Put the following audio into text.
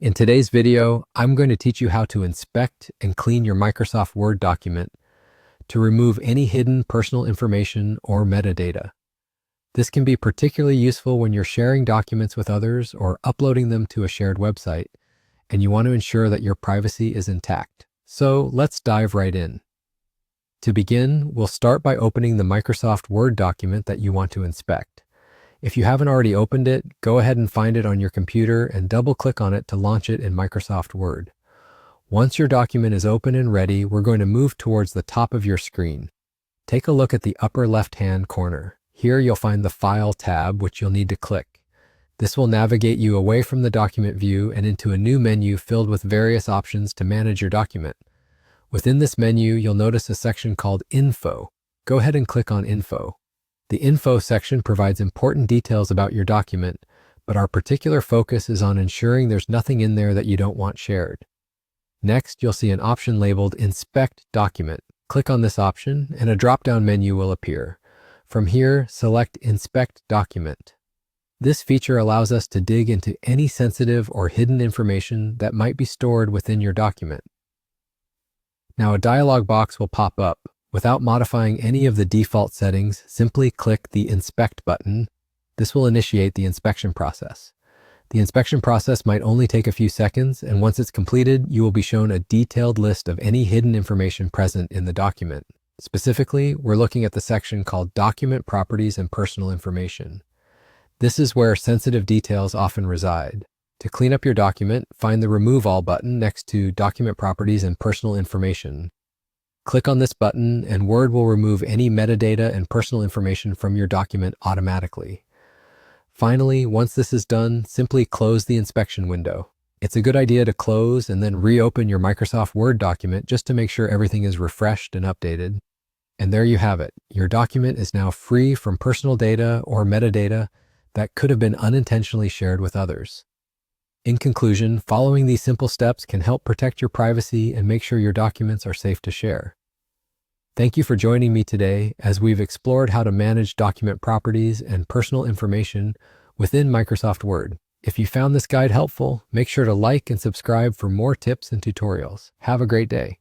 In today's video, I'm going to teach you how to inspect and clean your Microsoft Word document to remove any hidden personal information or metadata. This can be particularly useful when you're sharing documents with others or uploading them to a shared website, and you want to ensure that your privacy is intact. So let's dive right in. To begin, we'll start by opening the Microsoft Word document that you want to inspect. If you haven't already opened it, go ahead and find it on your computer and double-click on it to launch it in Microsoft Word. Once your document is open and ready, we're going to move towards the top of your screen. Take a look at the upper left-hand corner. Here you'll find the File tab, which you'll need to click. This will navigate you away from the document view and into a new menu filled with various options to manage your document. Within this menu, you'll notice a section called Info. Go ahead and click on Info. The Info section provides important details about your document, but our particular focus is on ensuring there's nothing in there that you don't want shared. Next, you'll see an option labeled Inspect Document. Click on this option and a drop-down menu will appear. From here, select Inspect Document. This feature allows us to dig into any sensitive or hidden information that might be stored within your document. Now, a dialog box will pop up. Without modifying any of the default settings, simply click the Inspect button. This will initiate the inspection process. The inspection process might only take a few seconds, and once it's completed, you will be shown a detailed list of any hidden information present in the document. Specifically, we're looking at the section called Document Properties and Personal Information. This is where sensitive details often reside. To clean up your document, find the Remove All button next to Document Properties and Personal Information. Click on this button and Word will remove any metadata and personal information from your document automatically. Finally, once this is done, simply close the inspection window. It's a good idea to close and then reopen your Microsoft Word document just to make sure everything is refreshed and updated. And there you have it. Your document is now free from personal data or metadata that could have been unintentionally shared with others. In conclusion, following these simple steps can help protect your privacy and make sure your documents are safe to share. Thank you for joining me today as we've explored how to manage document properties and personal information within Microsoft Word. If you found this guide helpful, make sure to like and subscribe for more tips and tutorials. Have a great day.